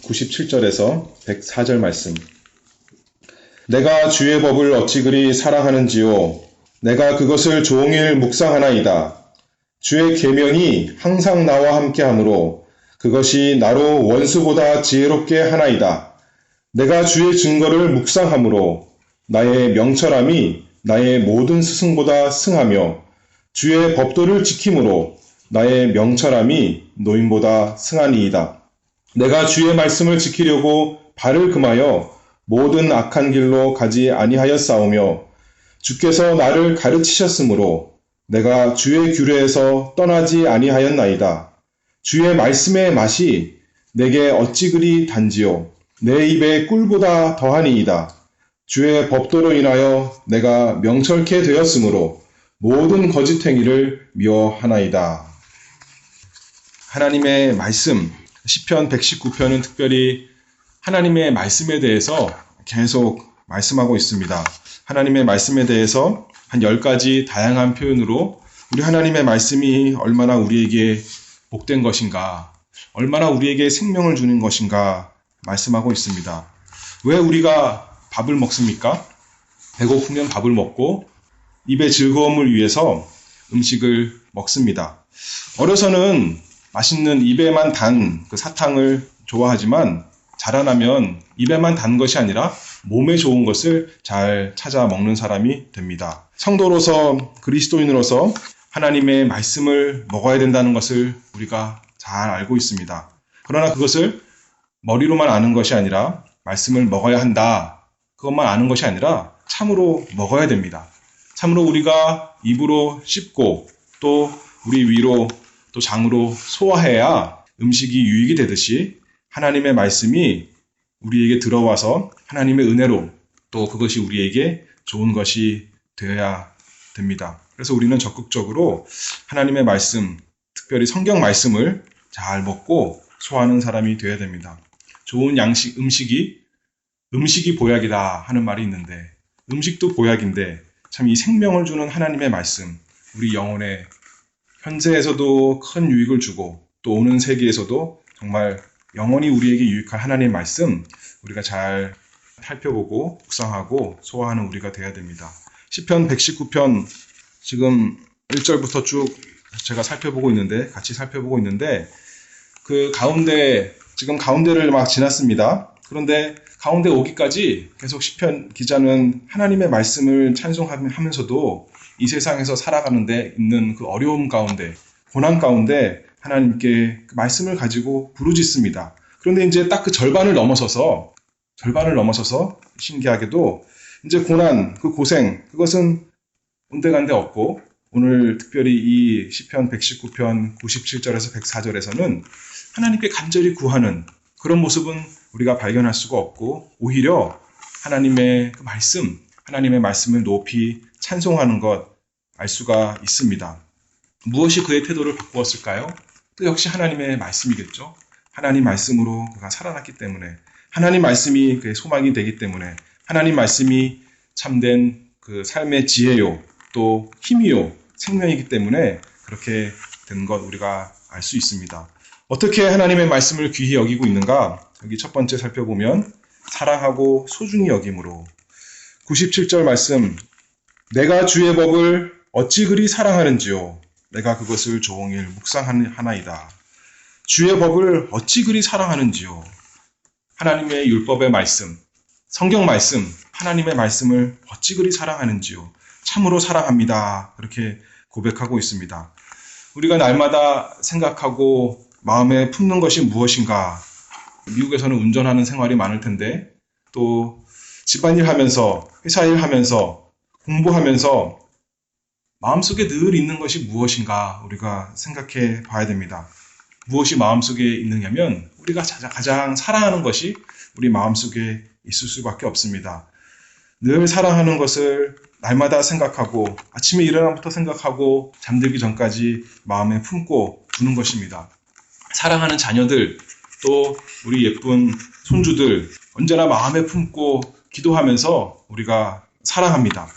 97절에서 104절 말씀. 내가 주의 법을 어찌 그리 사랑하는지요. 내가 그것을 종일 묵상하나이다. 주의 계명이 항상 나와 함께하므로 그것이 나로 원수보다 지혜롭게 하나이다. 내가 주의 증거를 묵상하므로 나의 명철함이 나의 모든 스승보다 승하며 주의 법도를 지킴으로 나의 명철함이 노인보다 승하니이다. 내가 주의 말씀을 지키려고 발을 금하여 모든 악한 길로 가지 아니하였사오며 주께서 나를 가르치셨으므로 내가 주의 규례에서 떠나지 아니하였나이다. 주의 말씀의 맛이 내게 어찌 그리 단지요. 내 입에 꿀보다 더하니이다. 주의 법도로 인하여 내가 명철케 되었으므로 모든 거짓행위를 미워하나이다. 하나님의 말씀, 시편 119편은 특별히 하나님의 말씀에 대해서 계속 말씀하고 있습니다. 하나님의 말씀에 대해서 한 10가지 다양한 표현으로 우리 하나님의 말씀이 얼마나 우리에게 복된 것인가, 얼마나 우리에게 생명을 주는 것인가 말씀하고 있습니다. 왜 우리가 밥을 먹습니까? 배고프면 밥을 먹고 입의 즐거움을 위해서 음식을 먹습니다. 어려서는 맛있는 입에만 단 그 사탕을 좋아하지만 자라나면 입에만 단 것이 아니라 몸에 좋은 것을 잘 찾아 먹는 사람이 됩니다. 성도로서 그리스도인으로서 하나님의 말씀을 먹어야 된다는 것을 우리가 잘 알고 있습니다. 그러나 그것을 머리로만 아는 것이 아니라 말씀을 먹어야 한다. 그것만 아는 것이 아니라 참으로 먹어야 됩니다. 참으로 우리가 입으로 씹고 또 우리 위로 또 장으로 소화해야 음식이 유익이 되듯이 하나님의 말씀이 우리에게 들어와서 하나님의 은혜로 또 그것이 우리에게 좋은 것이 되어야 됩니다. 그래서 우리는 적극적으로 하나님의 말씀, 특별히 성경 말씀을 잘 먹고 소화하는 사람이 되어야 됩니다. 좋은 음식이 보약이다 하는 말이 있는데 음식도 보약인데 참 이 생명을 주는 하나님의 말씀, 우리 영혼에 현재에서도 큰 유익을 주고 또 오는 세계에서도 정말 영원히 우리에게 유익한 하나님의 말씀 우리가 잘 살펴보고 묵상하고 소화하는 우리가 되어야 됩니다. 시편 119편 지금 1절부터 쭉 제가 같이 살펴보고 있는데 그 가운데 지금 가운데를 막 지났습니다. 그런데 가운데 오기까지 계속 시편 기자는 하나님의 말씀을 찬송하면서도 이 세상에서 살아가는데 있는 그 어려움 가운데, 고난 가운데 하나님께 그 말씀을 가지고 부르짖습니다. 그런데 이제 딱 그 절반을 넘어서서 신기하게도 이제 고난, 그 고생, 그것은 온데간데 없고 오늘 특별히 이 시편 119편 97절에서 104절에서는 하나님께 간절히 구하는 그런 모습은 우리가 발견할 수가 없고 오히려 하나님의 그 말씀, 하나님의 말씀을 높이 찬송하는 것 알 수가 있습니다. 무엇이 그의 태도를 바꾸었을까요? 또 역시 하나님의 말씀이겠죠. 하나님 말씀으로 그가 살아났기 때문에 하나님 말씀이 그의 소망이 되기 때문에 하나님 말씀이 참된 그 삶의 지혜요 또 힘이요 생명이기 때문에 그렇게 된 것 우리가 알 수 있습니다. 어떻게 하나님의 말씀을 귀히 여기고 있는가? 여기 첫 번째 살펴보면 사랑하고 소중히 여김으로 97절 말씀 내가 주의 법을 어찌 그리 사랑하는지요. 내가 그것을 종일 묵상하나이다. 주의 법을 어찌 그리 사랑하는지요. 하나님의 율법의 말씀, 성경 말씀, 하나님의 말씀을 어찌 그리 사랑하는지요. 참으로 사랑합니다. 그렇게 고백하고 있습니다. 우리가 날마다 생각하고 마음에 품는 것이 무엇인가? 미국에서는 운전하는 생활이 많을 텐데 또 집안일 하면서 회사 일 하면서 공부하면서 마음속에 늘 있는 것이 무엇인가 우리가 생각해 봐야 됩니다. 무엇이 마음속에 있느냐면 우리가 가장 사랑하는 것이 우리 마음속에 있을 수밖에 없습니다. 늘 사랑하는 것을 날마다 생각하고 아침에 일어나부터 생각하고 잠들기 전까지 마음에 품고 두는 것입니다. 사랑하는 자녀들 또 우리 예쁜 손주들 언제나 마음에 품고 기도하면서 우리가 사랑합니다.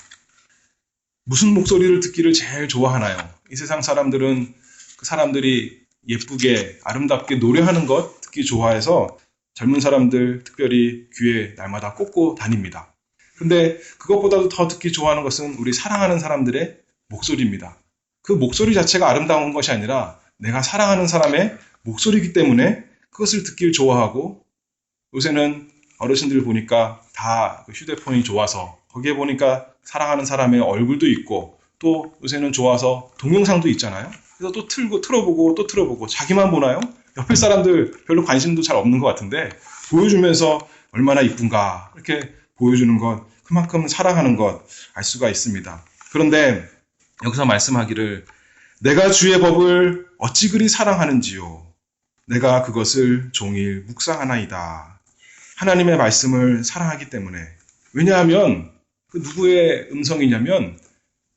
무슨 목소리를 듣기를 제일 좋아하나요? 이 세상 사람들은 그 사람들이 예쁘게 아름답게 노래하는 것 듣기 좋아해서 젊은 사람들 특별히 귀에 날마다 꽂고 다닙니다. 근데 그것보다도 더 듣기 좋아하는 것은 우리 사랑하는 사람들의 목소리입니다. 그 목소리 자체가 아름다운 것이 아니라 내가 사랑하는 사람의 목소리이기 때문에 그것을 듣길 좋아하고, 요새는 어르신들 보니까 다 휴대폰이 좋아서 거기에 보니까 사랑하는 사람의 얼굴도 있고, 또 요새는 좋아서 동영상도 있잖아요. 그래서 또 틀어보고 또 틀어보고. 자기만 보나요? 옆에 사람들 별로 관심도 잘 없는 것 같은데 보여주면서 얼마나 이쁜가 이렇게 보여주는 것, 그만큼 사랑하는 것 알 수가 있습니다. 그런데 여기서 말씀하기를 내가 주의 법을 어찌 그리 사랑하는지요. 내가 그것을 종일 묵상하나이다. 하나님의 말씀을 사랑하기 때문에. 왜냐하면 그 누구의 음성이냐면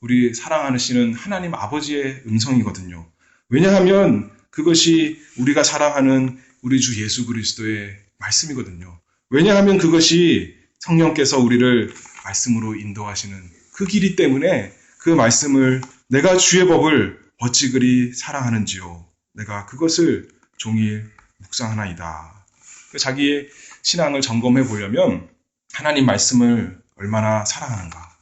우리 사랑하시는 하나님 아버지의 음성이거든요. 왜냐하면 그것이 우리가 사랑하는 우리 주 예수 그리스도의 말씀이거든요. 왜냐하면 그것이 성령께서 우리를 말씀으로 인도하시는 그 길이 때문에 그 말씀을 내가 주의 법을 어찌 그리 사랑하는지요. 내가 그것을 종일 묵상하나이다. 자기의 신앙을 점검해 보려면 하나님 말씀을 얼마나 사랑하는가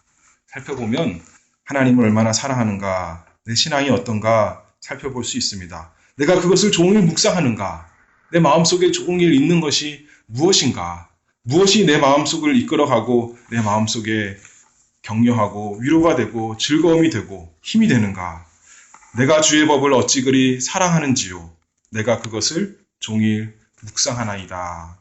살펴보면 하나님을 얼마나 사랑하는가, 내 신앙이 어떤가 살펴볼 수 있습니다. 내가 그것을 종일 묵상하는가, 내 마음속에 종일 있는 것이 무엇인가, 무엇이 내 마음속을 이끌어가고 내 마음속에 격려하고 위로가 되고 즐거움이 되고 힘이 되는가, 내가 주의 법을 어찌 그리 사랑하는지요. 내가 그것을 종일 묵상하나이다.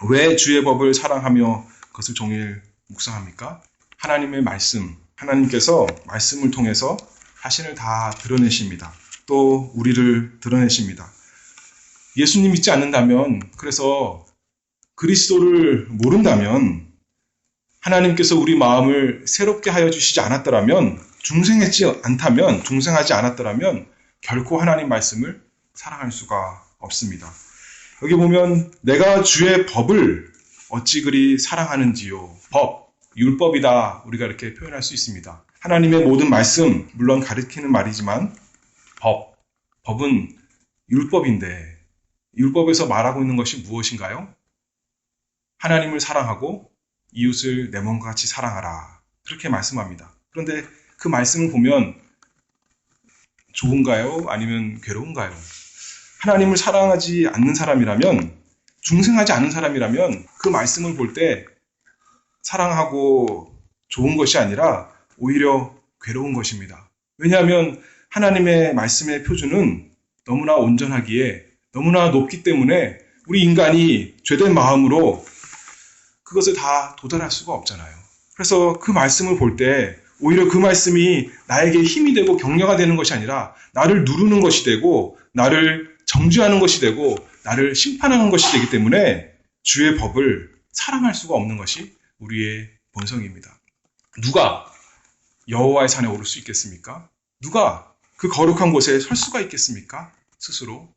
왜 주의 법을 사랑하며 그것을 종일 묵상합니까? 하나님의 말씀, 하나님께서 말씀을 통해서 자신을 다 드러내십니다. 또 우리를 드러내십니다. 예수님 믿지 않는다면, 그래서 그리스도를 모른다면, 하나님께서 우리 마음을 새롭게 하여 주시지 않았더라면, 중생하지 않았더라면 결코 하나님 말씀을 사랑할 수가 없습니다. 여기 보면 내가 주의 법을 어찌 그리 사랑하는지요. 법, 율법이다 우리가 이렇게 표현할 수 있습니다. 하나님의 모든 말씀, 물론 가르치는 말이지만 법은 율법인데 율법에서 말하고 있는 것이 무엇인가요? 하나님을 사랑하고 이웃을 내 몸과 같이 사랑하라. 그렇게 말씀합니다. 그런데 그 말씀을 보면 좋은가요? 아니면 괴로운가요? 하나님을 사랑하지 않는 사람이라면, 중생하지 않은 사람이라면 그 말씀을 볼 때 사랑하고 좋은 것이 아니라 오히려 괴로운 것입니다. 왜냐하면 하나님의 말씀의 표준은 너무나 온전하기에 너무나 높기 때문에 우리 인간이 죄된 마음으로 그것을 다 도달할 수가 없잖아요. 그래서 그 말씀을 볼 때 오히려 그 말씀이 나에게 힘이 되고 격려가 되는 것이 아니라 나를 누르는 것이 되고 나를 정죄하는 것이 되고 나를 심판하는 것이 되기 때문에 주의 법을 사랑할 수가 없는 것이 우리의 본성입니다. 누가 여호와의 산에 오를 수 있겠습니까? 누가 그 거룩한 곳에 설 수가 있겠습니까? 스스로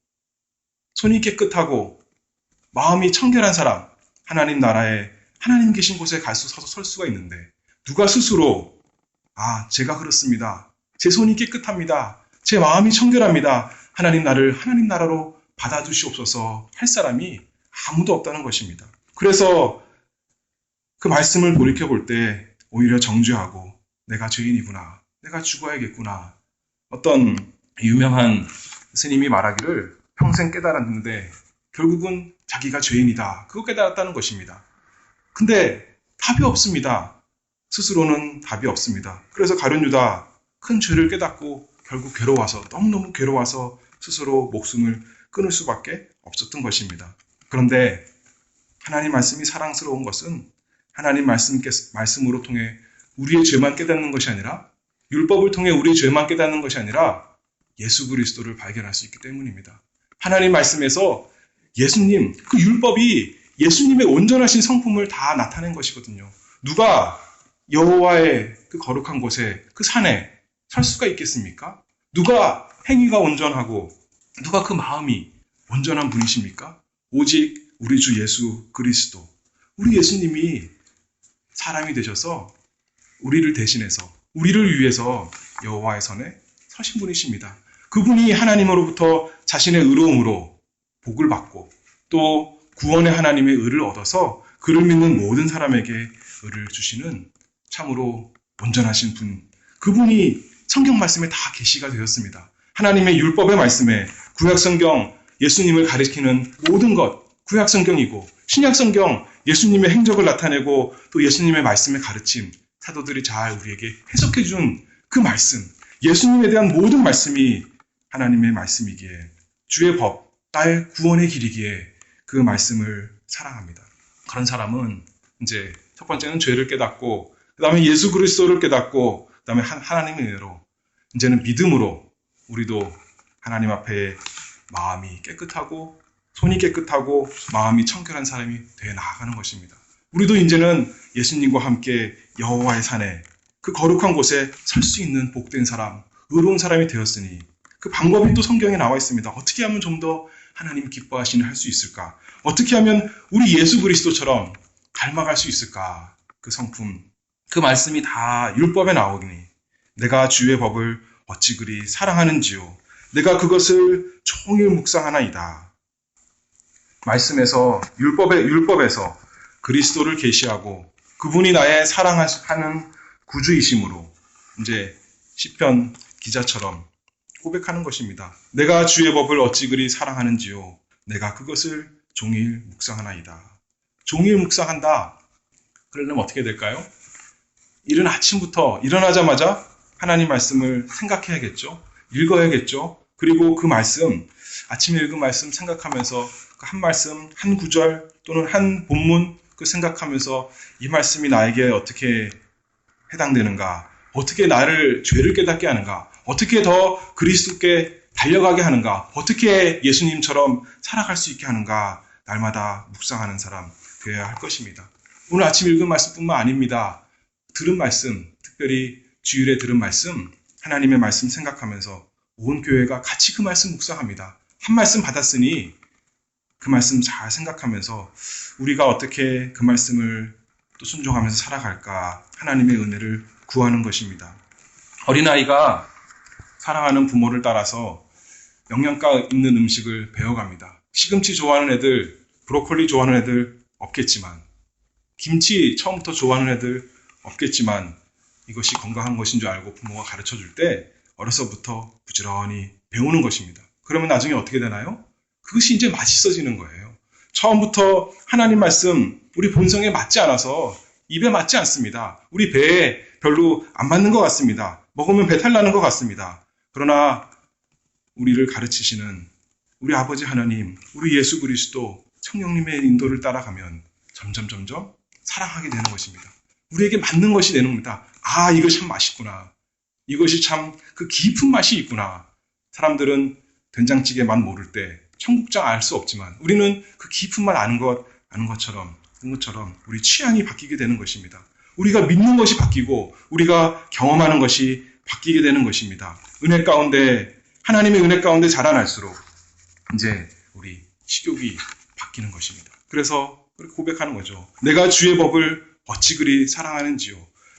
손이 깨끗하고 마음이 청결한 사람, 하나님 나라에 하나님 계신 곳에 서서 설 수가 있는데 누가 스스로 제가 그렇습니다. 제 손이 깨끗합니다. 제 마음이 청결합니다. 하나님 나를 하나님 나라로 받아주시옵소서 할 사람이 아무도 없다는 것입니다. 그래서 그 말씀을 돌이켜볼 때 오히려 정죄하고 내가 죄인이구나. 내가 죽어야겠구나. 어떤 유명한 스님이 말하기를 평생 깨달았는데 결국은 자기가 죄인이다. 그거 깨달았다는 것입니다. 근데 답이 없습니다. 스스로는 답이 없습니다. 그래서 가룟 유다 큰 죄를 깨닫고 결국 너무너무 괴로워서 스스로 목숨을 끊을 수밖에 없었던 것입니다. 그런데 하나님 말씀이 사랑스러운 것은 하나님 말씀으로 통해 우리의 죄만 깨닫는 것이 아니라 율법을 통해 우리의 죄만 깨닫는 것이 아니라 예수 그리스도를 발견할 수 있기 때문입니다. 하나님 말씀에서 예수님, 그 율법이 예수님의 온전하신 성품을 다 나타낸 것이거든요. 누가 여호와의 그 거룩한 곳에 그 산에 설 수가 있겠습니까? 누가 행위가 온전하고 누가 그 마음이 온전한 분이십니까? 오직 우리 주 예수 그리스도. 우리 예수님이 사람이 되셔서 우리를 대신해서 우리를 위해서 여호와의 선에 서신 분이십니다. 그분이 하나님으로부터 자신의 의로움으로 복을 받고 또 구원의 하나님의 의를 얻어서 그를 믿는 모든 사람에게 의를 주시는 참으로 온전하신 분, 그분이 성경 말씀에 다 계시가 되었습니다. 하나님의 율법의 말씀에 구약성경 예수님을 가리키는 모든 것, 구약성경이고 신약성경 예수님의 행적을 나타내고 또 예수님의 말씀의 가르침, 사도들이 잘 우리에게 해석해 준 그 말씀, 예수님에 대한 모든 말씀이 하나님의 말씀이기에 주의 법, 나의 구원의 길이기에 그 말씀을 사랑합니다. 그런 사람은 이제 첫 번째는 죄를 깨닫고 그 다음에 예수 그리스도를 깨닫고 그 다음에 하나님의 은혜로 이제는 믿음으로 우리도 하나님 앞에 마음이 깨끗하고 손이 깨끗하고 마음이 청결한 사람이 되어 나아가는 것입니다. 우리도 이제는 예수님과 함께 여호와의 산에 그 거룩한 곳에 설 수 있는 복된 사람, 의로운 사람이 되었으니 그 방법이 또 성경에 나와 있습니다. 어떻게 하면 좀 더 하나님 기뻐하시는 할 수 있을까? 어떻게 하면 우리 예수 그리스도처럼 닮아갈 수 있을까? 그 성품, 그 말씀이 다 율법에 나오니 내가 주의 법을 어찌 그리 사랑하는지요. 내가 그것을 종일 묵상하나이다. 말씀에서 율법에서 그리스도를 계시하고 그분이 나의 사랑하는 구주이심으로 이제 시편 기자처럼 고백하는 것입니다. 내가 주의 법을 어찌 그리 사랑하는지요. 내가 그것을 종일 묵상하나이다. 종일 묵상한다. 그러려면 어떻게 될까요? 이른 아침부터 일어나자마자 하나님 말씀을 생각해야겠죠. 읽어야겠죠. 그리고 그 말씀, 아침에 읽은 말씀 생각하면서 한 말씀, 한 구절 또는 한 본문 그 생각하면서 이 말씀이 나에게 어떻게 해당되는가, 어떻게 나를 죄를 깨닫게 하는가, 어떻게 더 그리스도께 달려가게 하는가, 어떻게 예수님처럼 살아갈 수 있게 하는가 날마다 묵상하는 사람 되어야 할 것입니다. 오늘 아침 읽은 말씀뿐만 아닙니다. 들은 말씀, 특별히 주일에 들은 말씀, 하나님의 말씀 생각하면서 온 교회가 같이 그 말씀 묵상합니다. 한 말씀 받았으니 그 말씀 잘 생각하면서 우리가 어떻게 그 말씀을 또 순종하면서 살아갈까 하나님의 은혜를 구하는 것입니다. 어린아이가 사랑하는 부모를 따라서 영양가 있는 음식을 배워갑니다. 시금치 좋아하는 애들, 브로콜리 좋아하는 애들 없겠지만, 김치 처음부터 좋아하는 애들 없겠지만 이것이 건강한 것인 줄 알고 부모가 가르쳐줄 때 어려서부터 부지런히 배우는 것입니다. 그러면 나중에 어떻게 되나요? 그것이 이제 맛있어지는 거예요. 처음부터 하나님 말씀 우리 본성에 맞지 않아서 입에 맞지 않습니다. 우리 배에 별로 안 맞는 것 같습니다. 먹으면 배탈 나는 것 같습니다. 그러나 우리를 가르치시는 우리 아버지 하나님, 우리 예수 그리스도 성령님의 인도를 따라가면 점점 사랑하게 되는 것입니다. 우리에게 맞는 것이 되는 겁니다. 아, 이것이 참 맛있구나. 이것이 참 그 깊은 맛이 있구나. 사람들은 된장찌개 맛 모를 때 청국장 알 수 없지만 우리는 그 깊은 맛 아는 것처럼 우리 취향이 바뀌게 되는 것입니다. 우리가 믿는 것이 바뀌고 우리가 경험하는 것이 바뀌게 되는 것입니다. 은혜 가운데, 하나님의 은혜 가운데 자라날수록 이제 우리 식욕이 바뀌는 것입니다. 그래서 고백하는 거죠. 내가 주의 법을 어찌 그리 사랑하는지요.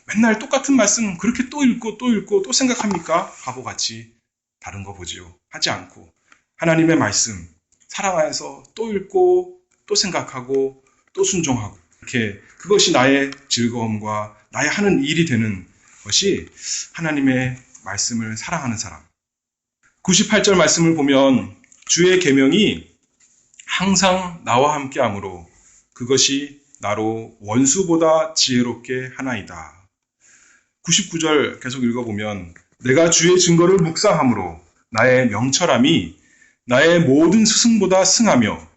맨날 똑같은 말씀 그렇게 또 읽고 또 생각합니까? 바보같이 다른 거 보지요. 하지 않고 하나님의 말씀 사랑하여서 또 읽고 또 생각하고 또 순종하고 이렇게 그것이 나의 즐거움과 나의 하는 일이 되는 것이 하나님의 말씀을 사랑하는 사람. 98절 말씀을 보면 주의 계명이 항상 나와 함께 하므로 그것이 나로 원수보다 지혜롭게 하나이다. 99절 계속 읽어보면 내가 주의 증거를 묵상함으로 나의 명철함이 나의 모든 스승보다 승하며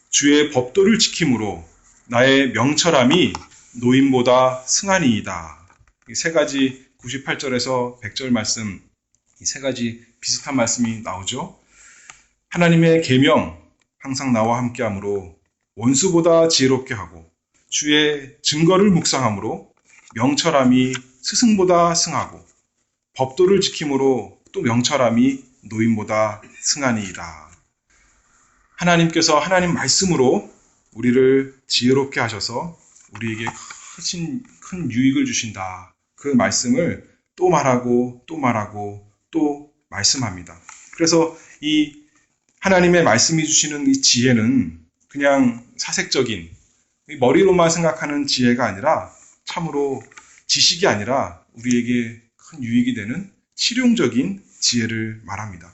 주의 법도를 지킴으로 나의 명철함이 노인보다 승하니이다. 이 세 가지 98절에서 100절 말씀, 이 세 가지 비슷한 말씀이 나오죠. 하나님의 계명 항상 나와 함께 하므로 원수보다 지혜롭게 하고 주의 증거를 묵상함으로 명철함이 스승보다 승하고 법도를 지킴으로 또 명철함이 노인보다 승하니이다. 하나님께서 하나님 말씀으로 우리를 지혜롭게 하셔서 우리에게 큰 유익을 주신다. 그 말씀을 또 말하고 또 말씀합니다. 그래서 이 하나님의 말씀이 주시는 이 지혜는 그냥 사색적인 머리로만 생각하는 지혜가 아니라 참으로 지식이 아니라 우리에게 큰 유익이 되는 실용적인 지혜를 말합니다.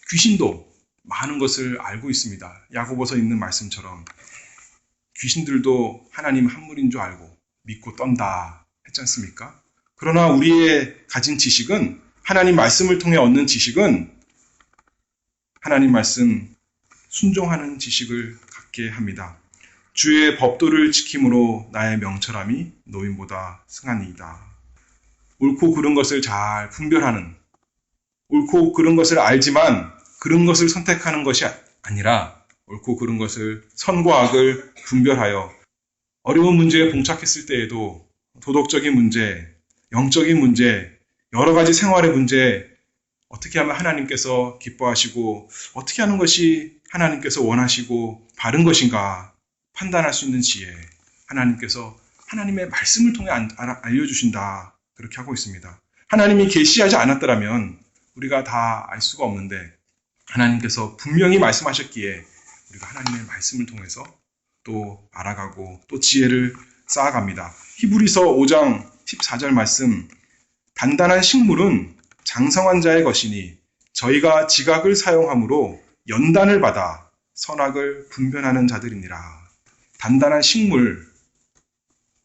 귀신도 많은 것을 알고 있습니다. 야고보서 있는 말씀처럼 귀신들도 하나님 한 분인 줄 알고 믿고 떤다 했지 않습니까? 그러나 우리의 가진 지식은, 하나님 말씀을 통해 얻는 지식은 하나님 말씀 순종하는 지식을 갖게 합니다. 주의 법도를 지킴으로 나의 명철함이 노인보다 승하니이다. 옳고 그른 것을 잘 분별하는, 옳고 그른 것을 알지만 그런 것을 선택하는 것이 아니라 옳고 그른 것을, 선과 악을 분별하여 어려운 문제에 봉착했을 때에도 도덕적인 문제, 영적인 문제, 여러 가지 생활의 문제, 어떻게 하면 하나님께서 기뻐하시고 어떻게 하는 것이 하나님께서 원하시고 바른 것인가 판단할 수 있는 지혜, 하나님께서 하나님의 말씀을 통해 알려주신다, 그렇게 하고 있습니다. 하나님이 계시하지 않았더라면 우리가 다 알 수가 없는데 하나님께서 분명히 말씀하셨기에 우리가 하나님의 말씀을 통해서 또 알아가고 또 지혜를 쌓아갑니다. 히브리서 5장 14절 말씀, 단단한 식물은 장성한 자의 것이니 저희가 지각을 사용함으로 연단을 받아 선악을 분별하는 자들이니라. 단단한 식물,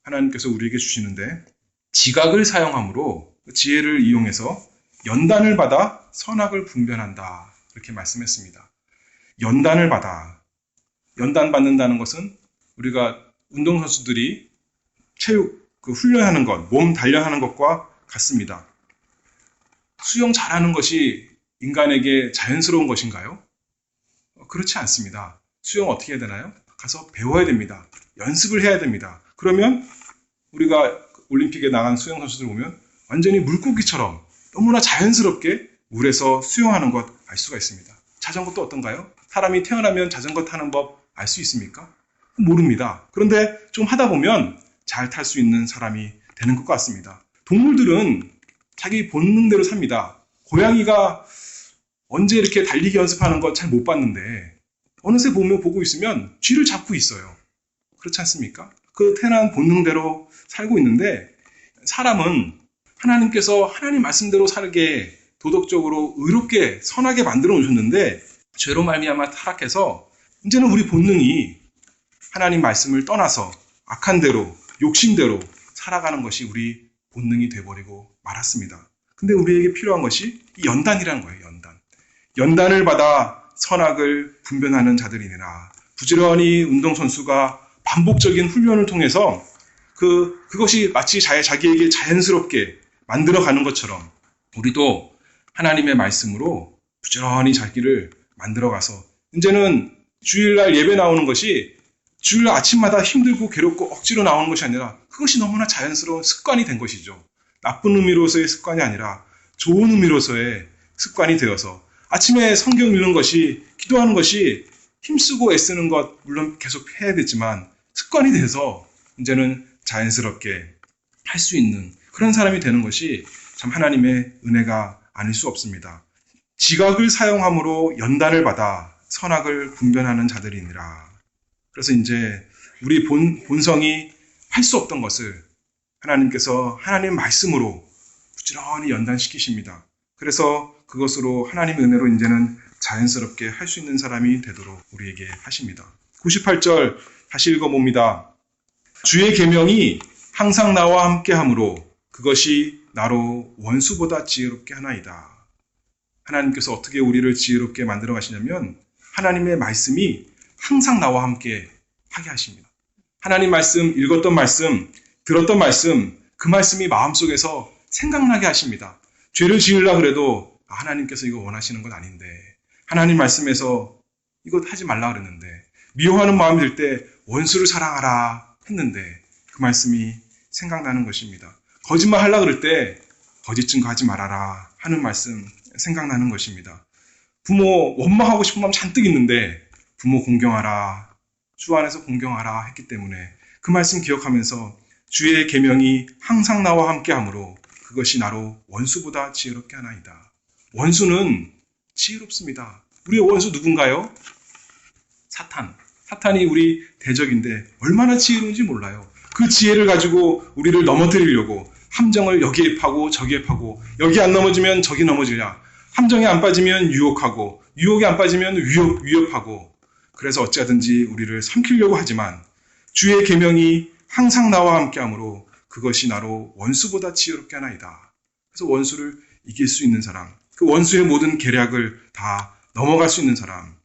하나님께서 우리에게 주시는데 지각을 사용함으로 지혜를 이용해서 연단을 받아 선악을 분별한다, 이렇게 말씀했습니다. 연단을 받아, 연단받는다는 것은 우리가 운동선수들이 체육 훈련하는 것, 몸 단련하는 것과 같습니다. 수영 잘하는 것이 인간에게 자연스러운 것인가요? 그렇지 않습니다. 수영 어떻게 해야 되나요? 가서 배워야 됩니다. 연습을 해야 됩니다. 그러면 우리가 올림픽에 나간 수영 선수들 보면 완전히 물고기처럼 너무나 자연스럽게 물에서 수영하는 것 알 수가 있습니다. 자전거도 어떤가요? 사람이 태어나면 자전거 타는 법 알 수 있습니까? 모릅니다. 그런데 좀 하다 보면 잘 탈 수 있는 사람이 되는 것 같습니다. 동물들은 자기 본능대로 삽니다. 고양이가 언제 이렇게 달리기 연습하는 거 잘 못 봤는데 어느새 보고 있으면 쥐를 잡고 있어요. 그렇지 않습니까? 그 태어난 본능대로 살고 있는데 사람은 하나님께서 하나님 말씀대로 살게 도덕적으로 의롭게 선하게 만들어 놓으셨는데 죄로 말미암아 타락해서 이제는 우리 본능이 하나님 말씀을 떠나서 악한 대로, 욕심대로 살아가는 것이 우리 본능이 돼버리고 말았습니다. 근데 우리에게 필요한 것이 이 연단이라는 거예요. 연단을 받아 선악을 분별하는 자들이니라. 부지런히 운동선수가 반복적인 훈련을 통해서 그것이 마치 자기에게 자연스럽게 만들어가는 것처럼 우리도 하나님의 말씀으로 부지런히 자기를 만들어가서 이제는 주일날 예배 나오는 것이 주일날 아침마다 힘들고 괴롭고 억지로 나오는 것이 아니라 그것이 너무나 자연스러운 습관이 된 것이죠. 나쁜 의미로서의 습관이 아니라 좋은 의미로서의 습관이 되어서 아침에 성경 읽는 것이, 기도하는 것이 힘쓰고 애쓰는 것 물론 계속 해야 되지만 습관이 돼서 이제는 자연스럽게 할 수 있는 그런 사람이 되는 것이 참 하나님의 은혜가 아닐 수 없습니다. 지각을 사용함으로 연단을 받아 선악을 분별하는 자들이니라. 그래서 이제 우리 본성이 할 수 없던 것을 하나님께서 하나님 말씀으로 부지런히 연단시키십니다. 그래서 그것으로 하나님의 은혜로 이제는 자연스럽게 할 수 있는 사람이 되도록 우리에게 하십니다. 98절 다시 읽어봅니다. 주의 계명이 항상 나와 함께하므로 그것이 나로 원수보다 지혜롭게 하나이다. 하나님께서 어떻게 우리를 지혜롭게 만들어 가시냐면 하나님의 말씀이 항상 나와 함께 하게 하십니다. 하나님 말씀, 읽었던 말씀, 들었던 말씀, 그 말씀이 마음속에서 생각나게 하십니다. 죄를 지으려고 그래도 하나님께서 이거 원하시는 건 아닌데, 하나님 말씀에서 이거 하지 말라 그랬는데, 미워하는 마음이 들 때 원수를 사랑하라 했는데 그 말씀이 생각나는 것입니다. 거짓말 하려고 그럴 때 거짓 증거하지 말아라 하는 말씀 생각나는 것입니다. 부모 원망하고 싶은 마음 잔뜩 있는데 부모 공경하라, 주 안에서 공경하라 했기 때문에 그 말씀 기억하면서 주의 계명이 항상 나와 함께하므로 그것이 나로 원수보다 지혜롭게 하나이다. 원수는 지혜롭습니다. 우리의 원수 누군가요? 사탄. 사탄이 우리 대적인데 얼마나 지혜로운지 몰라요. 그 지혜를 가지고 우리를 넘어뜨리려고 함정을 여기에 파고 저기에 파고, 여기 안 넘어지면 저기 넘어지냐, 함정에 안 빠지면 유혹하고, 유혹에 안 빠지면 위협하고, 그래서 어찌하든지 우리를 삼키려고 하지만 주의 계명이 항상 나와 함께하므로 그것이 나로 원수보다 지혜롭게 하나이다. 그래서 원수를 이길 수 있는 사람, 그 원수의 모든 계략을 다 넘어갈 수 있는 사람,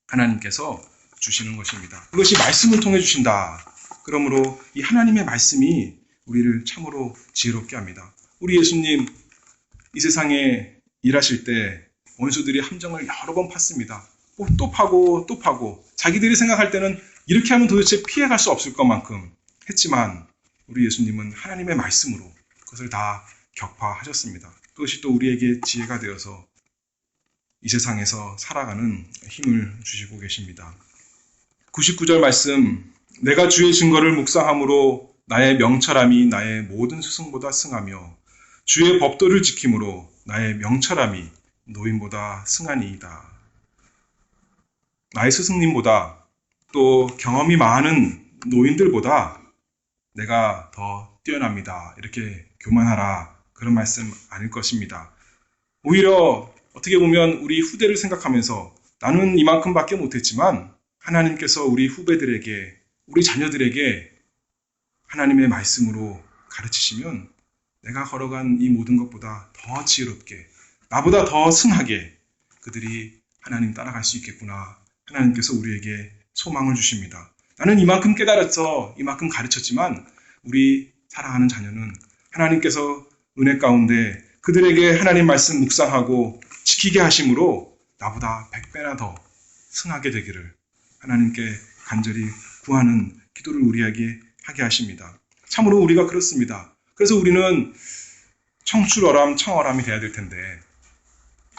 하나님께서 주시는 것입니다. 그것이 말씀을 통해 주신다. 그러므로 이 하나님의 말씀이 우리를 참으로 지혜롭게 합니다. 우리 예수님 이 세상에 일하실 때 원수들이 함정을 여러 번 팠습니다. 또 파고 또 파고, 자기들이 생각할 때는 이렇게 하면 도대체 피해갈 수 없을 것만큼 했지만 우리 예수님은 하나님의 말씀으로 그것을 다 격파하셨습니다. 그것이 또 우리에게 지혜가 되어서 이 세상에서 살아가는 힘을 주시고 계십니다. 99절 말씀, 내가 주의 증거를 묵상함으로 나의 명철함이 나의 모든 스승보다 승하며 주의 법도를 지킴으로 나의 명철함이 노인보다 승하니이다. 나의 스승님보다 또 경험이 많은 노인들보다 내가 더 뛰어납니다. 이렇게 교만하라, 그런 말씀 아닐 것입니다. 오히려 어떻게 보면 우리 후대를 생각하면서 나는 이만큼밖에 못했지만 하나님께서 우리 후배들에게, 우리 자녀들에게 하나님의 말씀으로 가르치시면 내가 걸어간 이 모든 것보다 더 지혜롭게, 나보다 더 승하게 그들이 하나님 따라갈 수 있겠구나. 하나님께서 우리에게 소망을 주십니다. 나는 이만큼 깨달았어, 이만큼 가르쳤지만 우리 사랑하는 자녀는 하나님께서 은혜 가운데 그들에게 하나님 말씀 묵상하고 지키게 하심으로 나보다 100배나 더 승하게 되기를 하나님께 간절히 구하는 기도를 우리에게 하게 하십니다. 참으로 우리가 그렇습니다. 그래서 우리는 청출어람, 청어람이 돼야 될 텐데,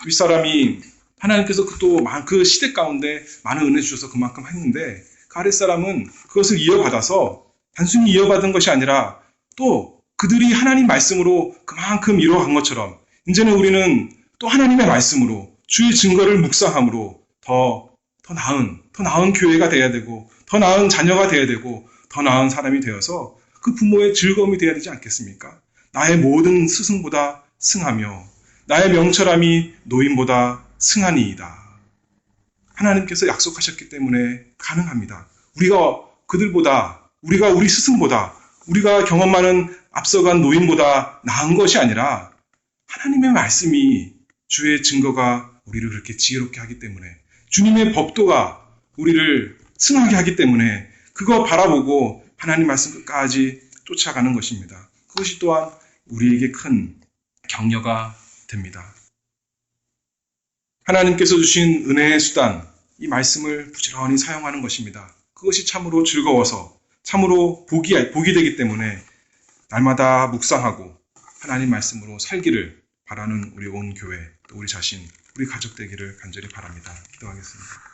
윗사람이 하나님께서 또 그 시대 가운데 많은 은혜 주셔서 그만큼 했는데, 그 아랫사람은 그것을 이어받아서 단순히 이어받은 것이 아니라 또 그들이 하나님 말씀으로 그만큼 이루어간 것처럼 이제는 우리는 또 하나님의 말씀으로 주의 증거를 묵상함으로 더 나은 교회가 돼야 되고, 더 나은 자녀가 돼야 되고, 더 나은 사람이 되어서 그 부모의 즐거움이 돼야 되지 않겠습니까? 나의 모든 스승보다 승하며 나의 명철함이 노인보다 승하니이다. 하나님께서 약속하셨기 때문에 가능합니다. 우리가 그들보다, 우리가 우리 스승보다, 우리가 경험 많은 앞서간 노인보다 나은 것이 아니라 하나님의 말씀이, 주의 증거가 우리를 그렇게 지혜롭게 하기 때문에, 주님의 법도가 우리를 승하게 하기 때문에 그거 바라보고 하나님 말씀 끝까지 쫓아가는 것입니다. 그것이 또한 우리에게 큰 격려가 됩니다. 하나님께서 주신 은혜의 수단, 이 말씀을 부지런히 사용하는 것입니다. 그것이 참으로 즐거워서, 참으로 복이 되기 때문에 날마다 묵상하고 하나님 말씀으로 살기를 바라는 우리 온 교회, 또 우리 자신, 우리 가족 되기를 간절히 바랍니다. 기도하겠습니다.